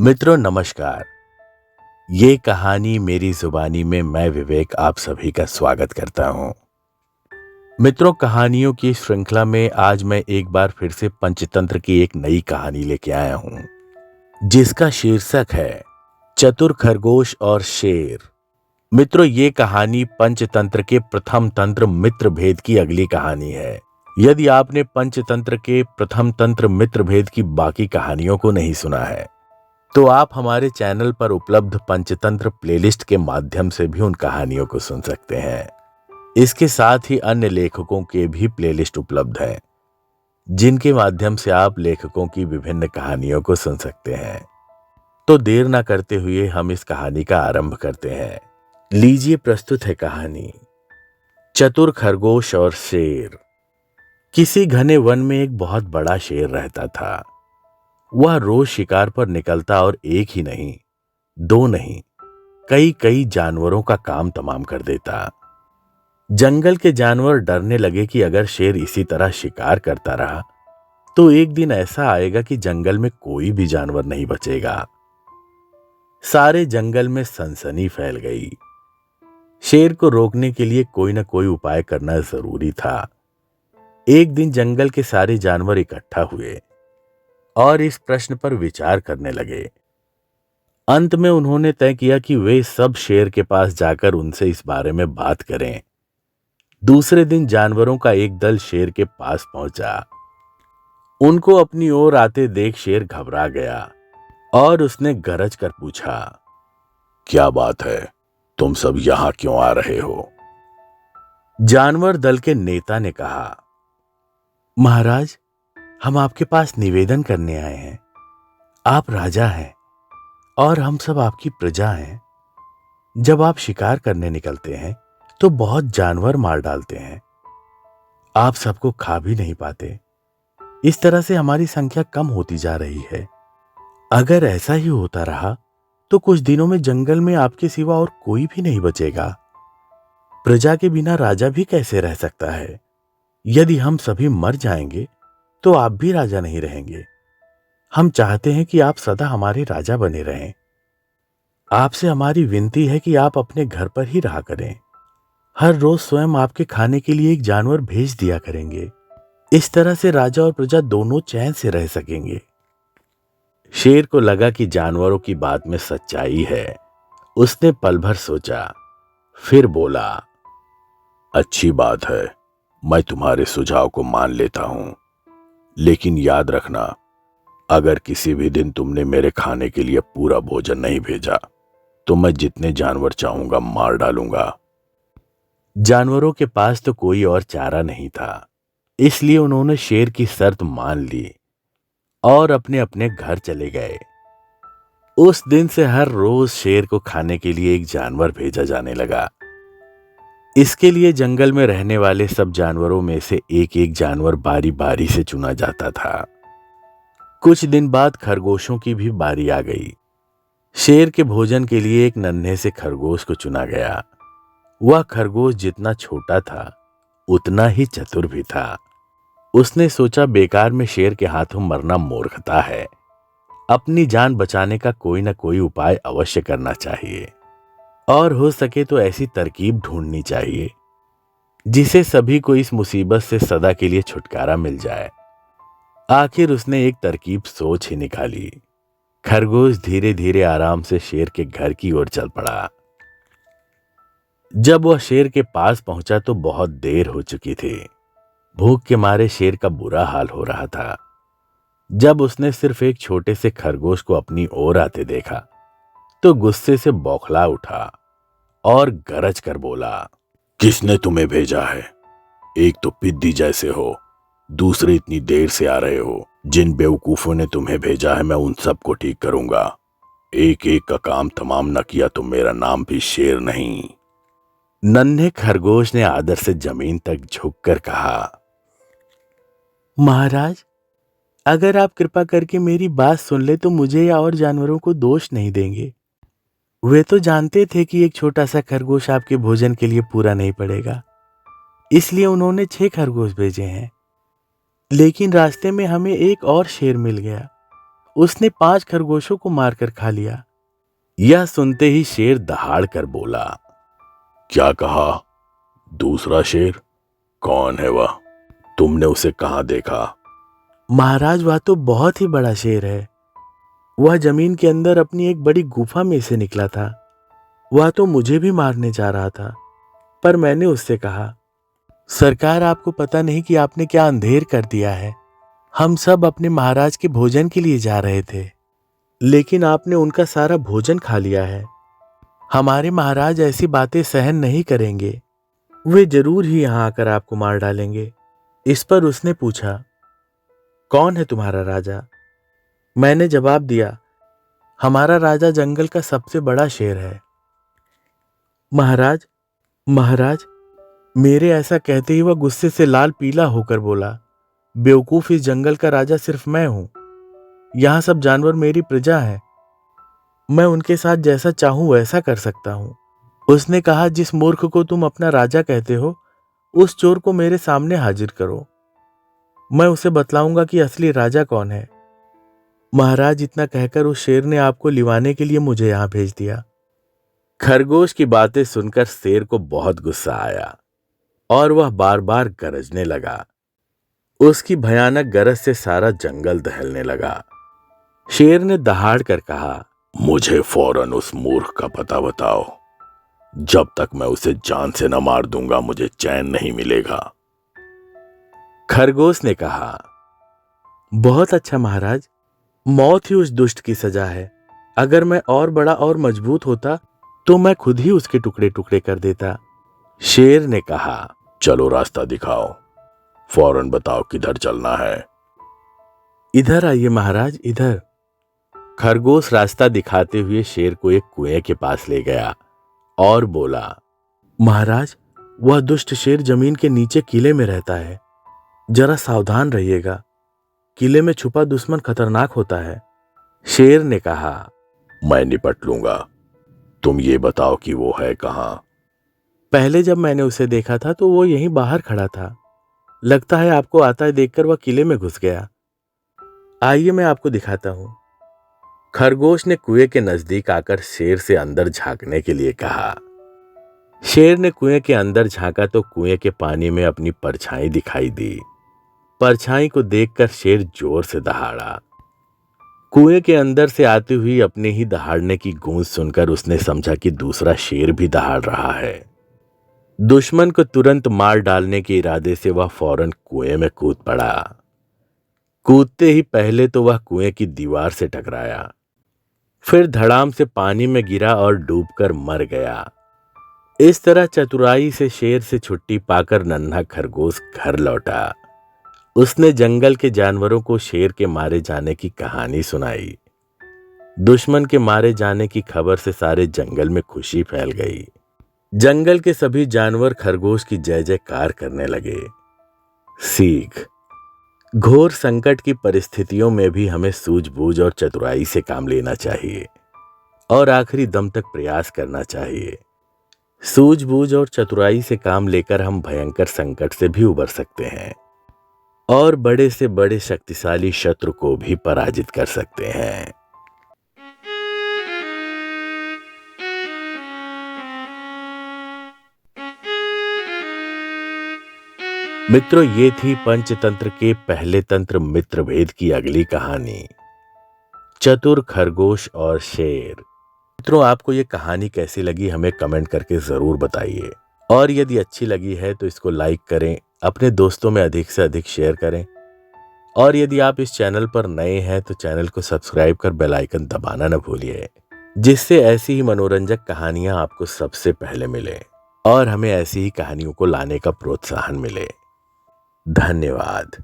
मित्रों नमस्कार। ये कहानी मेरी जुबानी में मैं विवेक आप सभी का स्वागत करता हूं। मित्रों, कहानियों की श्रृंखला में आज मैं एक बार फिर से पंचतंत्र की एक नई कहानी लेके आया हूं, जिसका शीर्षक है चतुर खरगोश और शेर। मित्रों, ये कहानी पंचतंत्र के प्रथम तंत्र मित्र भेद की अगली कहानी है। यदि आपने पंचतंत्र के प्रथम तंत्र मित्र भेद की बाकी कहानियों को नहीं सुना है तो आप हमारे चैनल पर उपलब्ध पंचतंत्र प्लेलिस्ट के माध्यम से भी उन कहानियों को सुन सकते हैं। इसके साथ ही अन्य लेखकों के भी प्लेलिस्ट उपलब्ध है, जिनके माध्यम से आप लेखकों की विभिन्न कहानियों को सुन सकते हैं। तो देर ना करते हुए हम इस कहानी का आरंभ करते हैं। लीजिए, प्रस्तुत है कहानी चतुर खरगोश और शेर। किसी घने वन में एक बहुत बड़ा शेर रहता था। वह रोज शिकार पर निकलता और एक ही नहीं, दो नहीं, कई कई जानवरों का काम तमाम कर देता। जंगल के जानवर डरने लगे कि अगर शेर इसी तरह शिकार करता रहा तो एक दिन ऐसा आएगा कि जंगल में कोई भी जानवर नहीं बचेगा। सारे जंगल में सनसनी फैल गई। शेर को रोकने के लिए कोई न कोई उपाय करना जरूरी था। एक दिन जंगल के सारे जानवर इकट्ठा हुए और इस प्रश्न पर विचार करने लगे। अंत में उन्होंने तय किया कि वे सब शेर के पास जाकर उनसे इस बारे में बात करें। दूसरे दिन जानवरों का एक दल शेर के पास पहुंचा। उनको अपनी ओर आते देख शेर घबरा गया और उसने गरज कर पूछा, क्या बात है, तुम सब यहां क्यों आ रहे हो? जानवर दल के नेता ने कहा, महाराज, हम आपके पास निवेदन करने आए हैं। आप राजा हैं और हम सब आपकी प्रजा हैं। जब आप शिकार करने निकलते हैं तो बहुत जानवर मार डालते हैं। आप सबको खा भी नहीं पाते। इस तरह से हमारी संख्या कम होती जा रही है। अगर ऐसा ही होता रहा तो कुछ दिनों में जंगल में आपके सिवा और कोई भी नहीं बचेगा। प्रजा के बिना राजा भी कैसे रह सकता है? यदि हम सभी मर जाएंगे तो आप भी राजा नहीं रहेंगे। हम चाहते हैं कि आप सदा हमारे राजा बने रहें। आपसे हमारी विनती है कि आप अपने घर पर ही रहा करें। हर रोज स्वयं आपके खाने के लिए एक जानवर भेज दिया करेंगे। इस तरह से राजा और प्रजा दोनों चैन से रह सकेंगे। शेर को लगा कि जानवरों की बात में सच्चाई है। उसने पल भर सोचा, फिर बोला, अच्छी बात है, मैं तुम्हारे सुझाव को मान लेता हूं, लेकिन याद रखना, अगर किसी भी दिन तुमने मेरे खाने के लिए पूरा भोजन नहीं भेजा तो मैं जितने जानवर चाहूंगा मार डालूंगा। जानवरों के पास तो कोई और चारा नहीं था, इसलिए उन्होंने शेर की शर्त मान ली और अपने अपने घर चले गए। उस दिन से हर रोज शेर को खाने के लिए एक जानवर भेजा जाने लगा। इसके लिए जंगल में रहने वाले सब जानवरों में से एक एक जानवर बारी बारी से चुना जाता था। कुछ दिन बाद खरगोशों की भी बारी आ गई। शेर के भोजन के लिए एक नन्हे से खरगोश को चुना गया। वह खरगोश जितना छोटा था उतना ही चतुर भी था। उसने सोचा, बेकार में शेर के हाथों मरना मूर्खता है। अपनी जान बचाने का कोई ना कोई उपाय अवश्य करना चाहिए और हो सके तो ऐसी तरकीब ढूंढनी चाहिए जिसे सभी को इस मुसीबत से सदा के लिए छुटकारा मिल जाए। आखिर उसने एक तरकीब सोच ही निकाली। खरगोश धीरे धीरे आराम से शेर के घर की ओर चल पड़ा। जब वह शेर के पास पहुंचा तो बहुत देर हो चुकी थी। भूख के मारे शेर का बुरा हाल हो रहा था। जब उसने सिर्फ एक छोटे से खरगोश को अपनी ओर आते देखा तो गुस्से से बौखला उठा और गरज कर बोला, किसने तुम्हें भेजा है? एक तो पिद्दी जैसे हो, दूसरे इतनी देर से आ रहे हो। जिन बेवकूफों ने तुम्हें भेजा है मैं उन सबको ठीक करूंगा। एक एक का काम तमाम न किया तो मेरा नाम भी शेर नहीं। नन्हे खरगोश ने आदर से जमीन तक झुककर कहा, महाराज, अगर आप कृपा करके मेरी बात सुन ले तो मुझे या और जानवरों को दोष नहीं देंगे। वे तो जानते थे कि एक छोटा सा खरगोश आपके भोजन के लिए पूरा नहीं पड़ेगा, इसलिए उन्होंने 6 खरगोश भेजे हैं। लेकिन रास्ते में हमें एक और शेर मिल गया उसने 5 खरगोशों को मारकर खा लिया। यह सुनते ही शेर दहाड़ कर बोला, क्या कहा? दूसरा शेर? कौन है वह? तुमने उसे कहां देखा? महाराज, वह तो बहुत ही बड़ा शेर है। वह जमीन के अंदर अपनी एक बड़ी गुफा में से निकला था। वह तो मुझे भी मारने जा रहा था, पर मैंने उससे कहा, सरकार, आपको पता नहीं कि आपने क्या अंधेर कर दिया है। हम सब अपने महाराज के भोजन के लिए जा रहे थे, लेकिन आपने उनका सारा भोजन खा लिया है। हमारे महाराज ऐसी बातें सहन नहीं करेंगे। वे जरूर ही यहां आकर आपको मार डालेंगे। इस पर उसने पूछा, कौन है तुम्हारा राजा? मैंने जवाब दिया, हमारा राजा जंगल का सबसे बड़ा शेर है। महाराज, महाराज, मेरे ऐसा कहते ही वह गुस्से से लाल पीला होकर बोला, बेवकूफ, इस जंगल का राजा सिर्फ मैं हूं। यहां सब जानवर मेरी प्रजा है। मैं उनके साथ जैसा चाहूं वैसा कर सकता हूं। उसने कहा, जिस मूर्ख को तुम अपना राजा कहते हो, उस चोर को मेरे सामने हाजिर करो। मैं उसे बतलाऊंगा कि असली राजा कौन है। महाराज, इतना कहकर उस शेर ने आपको लिवाने के लिए मुझे यहां भेज दिया। खरगोश की बातें सुनकर शेर को बहुत गुस्सा आया और वह बार बार गरजने लगा। उसकी भयानक गरज से सारा जंगल दहलने लगा। शेर ने दहाड़ कर कहा, मुझे फौरन उस मूर्ख का पता बताओ। जब तक मैं उसे जान से न मार दूंगा, मुझे चैन नहीं मिलेगा। खरगोश ने कहा, बहुत अच्छा महाराज, मौत ही उस दुष्ट की सजा है। अगर मैं और बड़ा और मजबूत होता तो मैं खुद ही उसके टुकड़े टुकड़े कर देता। शेर ने कहा, चलो रास्ता दिखाओ, फौरन बताओ किधर चलना है। इधर आइए महाराज, इधर। खरगोश रास्ता दिखाते हुए शेर को एक कुएं के पास ले गया और बोला, महाराज, वह दुष्ट शेर जमीन के नीचे किले में रहता है। जरा सावधान रहिएगा। किले में छुपा दुश्मन खतरनाक होता है। शेर ने कहा, मैं निपट लूंगा। तुम ये बताओ कि वो है कहां? पहले जब मैंने उसे देखा था तो वो यहीं बाहर खड़ा था। लगता है आपको आता देखकर वह किले में घुस गया। आइए, मैं आपको दिखाता हूं। खरगोश ने कुएं के नजदीक आकर शेर से अंदर झांकने के लिए कहा। शेर ने कुएं के अंदर झांका तो कुएं के पानी में अपनी परछाई दिखाई दी। परछाई को देखकर शेर जोर से दहाड़ा। कुएं के अंदर से आती हुई अपने ही दहाड़ने की गूंज सुनकर उसने समझा कि दूसरा शेर भी दहाड़ रहा है। दुश्मन को तुरंत मार डालने के इरादे से वह फौरन कुएं में कूद पड़ा। कूदते ही पहले तो वह कुएं की दीवार से टकराया, फिर धड़ाम से पानी में गिरा और डूबकर मर गया। इस तरह चतुराई से शेर से छुट्टी पाकर नन्हा खरगोश घर लौटा। उसने जंगल के जानवरों को शेर के मारे जाने की कहानी सुनाई। दुश्मन के मारे जाने की खबर से सारे जंगल में खुशी फैल गई। जंगल के सभी जानवर खरगोश की जय जयकार करने लगे। सीख: घोर संकट की परिस्थितियों में भी हमें सूझबूझ और चतुराई से काम लेना चाहिए और आखिरी दम तक प्रयास करना चाहिए। सूझबूझ और चतुराई से काम लेकर हम भयंकर संकट से भी उबर सकते हैं और बड़े से बड़े शक्तिशाली शत्रु को भी पराजित कर सकते हैं। मित्रों, ये थी पंचतंत्र के पहले तंत्र मित्रभेद की अगली कहानी, चतुर खरगोश और शेर। मित्रों, आपको ये कहानी कैसी लगी हमें कमेंट करके जरूर बताइए और यदि अच्छी लगी है तो इसको लाइक करें, अपने दोस्तों में अधिक से अधिक शेयर करें और यदि आप इस चैनल पर नए हैं तो चैनल को सब्सक्राइब कर बेल आइकन दबाना न भूलिए, जिससे ऐसी ही मनोरंजक कहानियां आपको सबसे पहले मिले और हमें ऐसी ही कहानियों को लाने का प्रोत्साहन मिले। धन्यवाद।